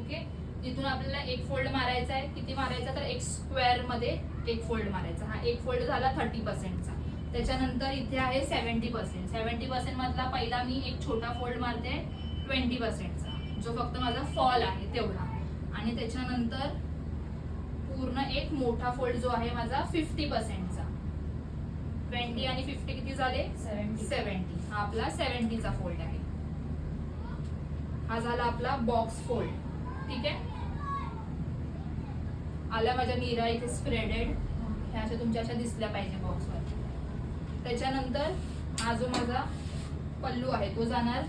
Okay. तिथून आपल्याला एक फोल्ड मारायचा आहे. किती मारायचा तर एक स्क्वेअर मध्ये एक फोल्ड मारायचा. हा एक फोल्ड झाला 30%चा. त्याच्यानंतर इथे आहे 70%. 70% मधला पहिला मी एक छोटा फोल्ड मारते 20%चा, जो फक्त माझा फॉल आहे तेवढा. आणि त्याच्यानंतर पूर्ण एक मोठा फोल्ड जो आहे माझा 50%चा. 20 आणि 50 किती झाले 70. हा आपला 70चा फोल्ड आहे. हा झाला आपला बॉक्स फोल्ड. ठीक आहे. आल्या माझ्या नीरा इथे स्प्रेडेड, ह्या अशा तुमच्या अशा दिसल्या पाहिजे बॉक्सवर. त्याच्यानंतर हा जो माझा पल्लू आहे तो जाणार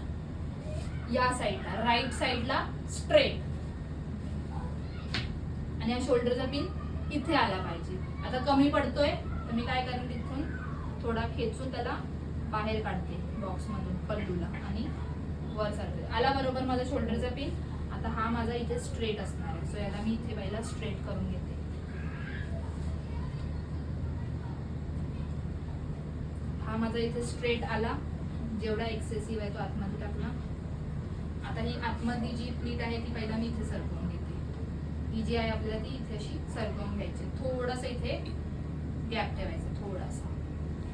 या साईडला, राईट साईडला स्ट्रेट. आणि या शोल्डरचा पिन इथे आला पाहिजे. आता कमी पडतोय तर मी काय करेन, तिथून थोडा खेचून त्याला बाहेर काढते बॉक्स मधून पल्लूला आणि वर सरते. आला बरोबर माझा शोल्डरचा पिन. आता हा माझा इथे स्ट्रेट असणार आहे, सो याला मी इथे पहिला स्ट्रेट करून घेते. हा माझा इथे स्ट्रेट आला. जेवढा एक्सेसिव्ह आहे तो आतमध्ये टाकला. आता ही आतमध्ये जी प्लीट आहे ती पहिला मी इथे सरकवून घेते. ही जी आहे आपल्याला ती इथे अशी सरकवून घ्यायची. थोडंसं इथे गॅप ठेवायचा थोडासा.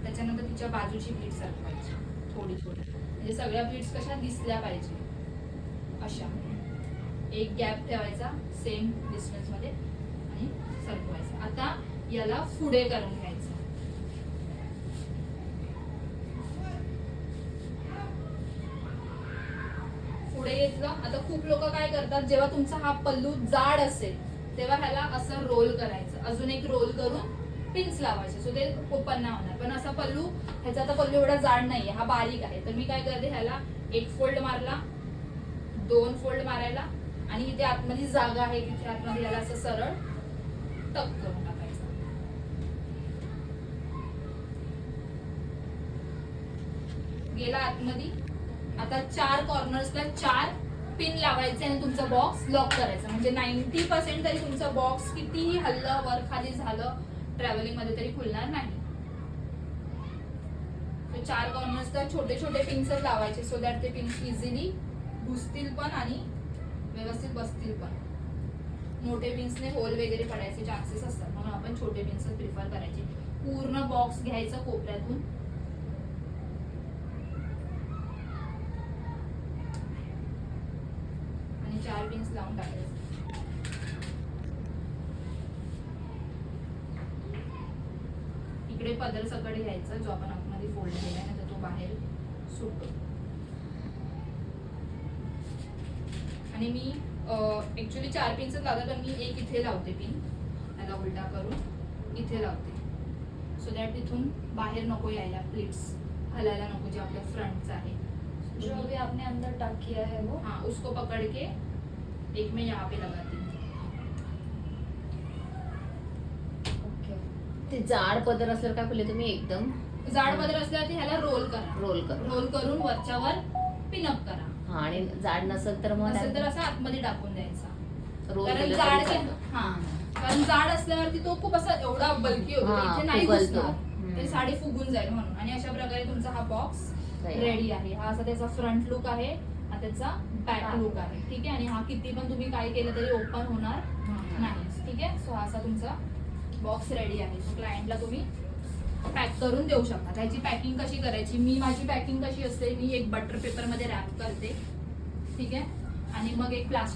त्याच्यानंतर तिच्या बाजूची प्लीट सरकवायची थोडी थोडी, म्हणजे सगळ्या प्लीट्स कशा दिसल्या पाहिजे अशा. एक गॅप ठेवायचा सेम डिस्टन्स मध्ये आणि सरकवायचा. आता याला पुढे करून घ्यायचं. पुढे घेतलं. आता खूप लोक काय करतात, जेव्हा तुमचा हा पल्लू जाड असेल तेव्हा ह्याला असं रोल करायचं, अजून एक रोल करून पिन्स लावायचे, सो ते ओपन नाही होणार. पण असा पल्लू, ह्याचा आता पल्लू एवढा जाड नाहीये, हा बारीक आहे. तर मी काय करते, ह्याला एक फोल्ड मारला, 2 फोल्ड मारायला आणि इथे आतमध्ये जागा आहे तिथे आतमध्ये याला असं सरळ टक करून टाकायचं. गेला आतमध्ये. आता 4 कॉर्नर्सला 4 पिन लावायचे आणि तुमचा बॉक्स लॉक करायचा. म्हणजे 90% तरी तुमचा बॉक्स कितीही हल्लं वर खाली झालं ट्रॅव्हलिंग मध्ये तरी खुलणार नाही. 4 कॉर्नर्सला छोटे छोटे पिन्स लावायचे, सो दॅट ते पिन्स इझिली घुसतील पण आणि व्यवस्थित बसतील पण. मोठे पिन्सने होल वगैरे पडायचे चान्सेस असतात, म्हणून आपण छोटे पिन्स प्रिफर करायचे. पूर्ण बॉक्स घ्यायचा कोपऱ्यातून आणि 4 पिन्स लावून टाकायचे. इकडे पदर सकट घ्यायचा जो आपण आतमध्ये फोल्ड केलाय ना, तर तो बाहेर सुटतो. आणि मी ऍक्च्युली 4 पिन्स लावतात, तर मी एक इथे लावते पिन, त्याला उलटा करून इथे लावते, सो दॅट तिथून बाहेर नको यायला, प्लीट्स हलायला नको जे आपल्या फ्रंटचा आहे. जो अभी आपने अंदर टक किया है वो, हाँ, उसको पकड़ के एक मैं यहाँ पे लगाती हूँ. ओके. ते जाड पदर असल्यावर काय बोलले तुम्ही, एकदम जाड पदर असल्यावरती ह्याला रोल करा. रोल करून वरच्यावर पिनअप करा. हा, आणि जाड नसेल तर मग नसेल तर असं आतमध्ये टाकून द्यायचा. रोल कारण केलं जाड तरी चालतं. हा, कारण जाड असल्यावरती तो खूप असा एवढा बल्की होतो, हा, इथे नाही फुगलतो. घुसणार, ते साडी फुगून जाईल म्हणून. आणि अशा प्रकारे तुमचा हा बॉक्स तयार. रेडी आहे. हा असा त्याचा फ्रंट लुक आहे, हा त्याचा बॅक लुक आहे. ठीक आहे. आणि हा किती पण तुम्ही काय केलं तरी ओपन होणार नाही. ठीक आहे. सो हा असा तुमचा बॉक्स रेडी आहे. सो क्लायंटला तुम्ही पॅक करून देऊ शकता. त्याची पॅकिंग कशी करायची, मी माझी पॅकिंग कशी असते, मी एक बटर पेपर मध्ये रॅप करते. ठीक आहे. आणि मग एक प्लास्टिक